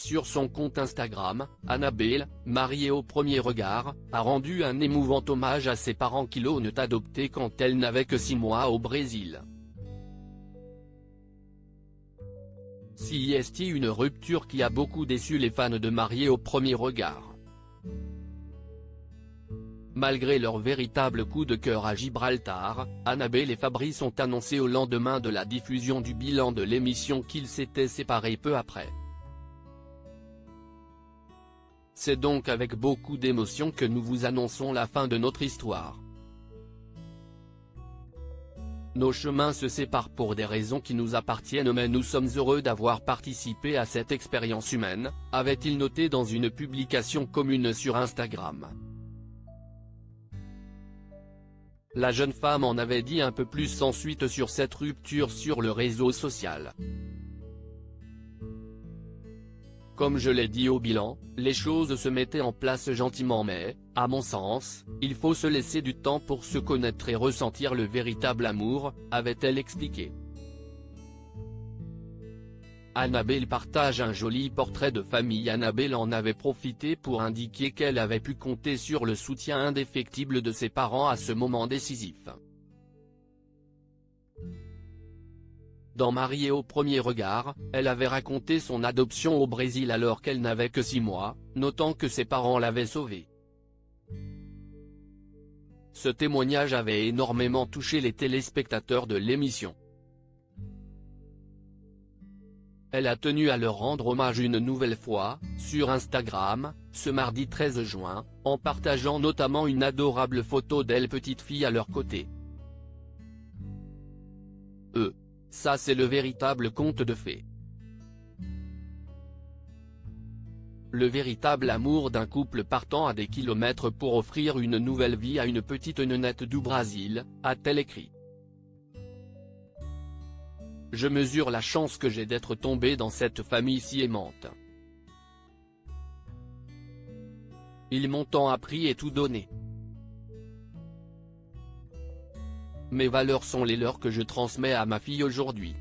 sur son compte Instagram, Annabelle, mariée au premier regard, a rendu un émouvant hommage à ses parents qui l'ont adoptée quand elle n'avait que 6 mois au Brésil. CIST, une rupture qui a beaucoup déçu les fans de Mariés au premier regard. Malgré leur véritable coup de cœur à Gibraltar, Annabelle et Fabrice ont annoncé au lendemain de la diffusion du bilan de l'émission qu'ils s'étaient séparés peu après. C'est donc avec beaucoup d'émotion que nous vous annonçons la fin de notre histoire. Nos chemins se séparent pour des raisons qui nous appartiennent, mais nous sommes heureux d'avoir participé à cette expérience humaine, avait-il noté dans une publication commune sur Instagram. La jeune femme en avait dit un peu plus ensuite sur cette rupture sur le réseau social. Comme je l'ai dit au bilan, les choses se mettaient en place gentiment mais, à mon sens, il faut se laisser du temps pour se connaître et ressentir le véritable amour, avait-elle expliqué. Annabelle partage un joli portrait de famille. Annabelle en avait profité pour indiquer qu'elle avait pu compter sur le soutien indéfectible de ses parents à ce moment décisif. Dans Mariés au premier regard, elle avait raconté son adoption au Brésil alors qu'elle n'avait que 6 mois, notant que ses parents l'avaient sauvée. Ce témoignage avait énormément touché les téléspectateurs de l'émission. Elle a tenu à leur rendre hommage une nouvelle fois, sur Instagram, ce mardi 13 juin, en partageant notamment une adorable photo d'elle petite fille à leur côté. Ça c'est le véritable conte de fées. Le véritable amour d'un couple partant à des kilomètres pour offrir une nouvelle vie à une petite nénette du Brésil, a-t-elle écrit. Je mesure la chance que j'ai d'être tombée dans cette famille si aimante. Ils m'ont tant appris et tout donné. Mes valeurs sont les leurs que je transmets à ma fille aujourd'hui.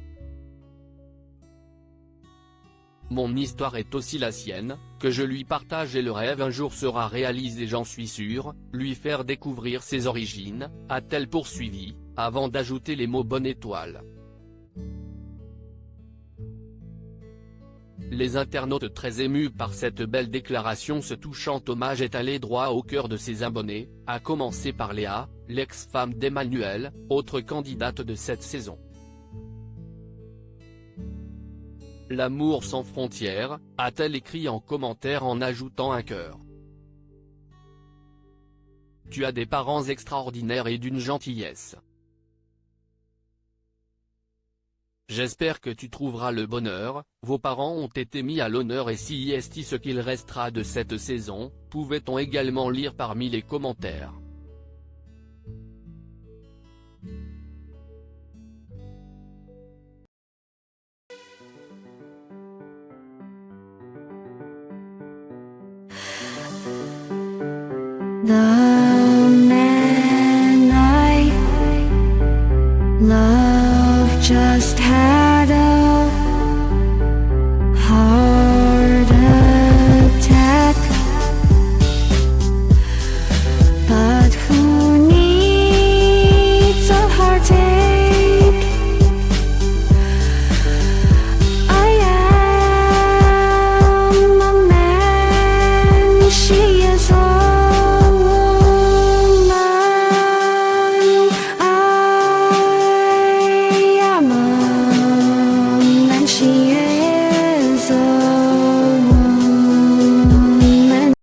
Mon histoire est aussi la sienne, que je lui partage et le rêve un jour sera réalisé, j'en suis sûr, lui faire découvrir ses origines, a-t-elle poursuivi, avant d'ajouter les mots bonne étoile. Les internautes très émus par cette belle déclaration, ce touchant hommage est allé droit au cœur de ses abonnés, à commencer par Léa, l'ex-femme d'Emmanuel, autre candidate de cette saison. L'amour sans frontières, a-t-elle écrit en commentaire en ajoutant un cœur. Tu as des parents extraordinaires et d'une gentillesse. J'espère que tu trouveras le bonheur, vos parents ont été mis à l'honneur et CIST ce qu'il restera de cette saison, pouvait-on également lire parmi les commentaires. 나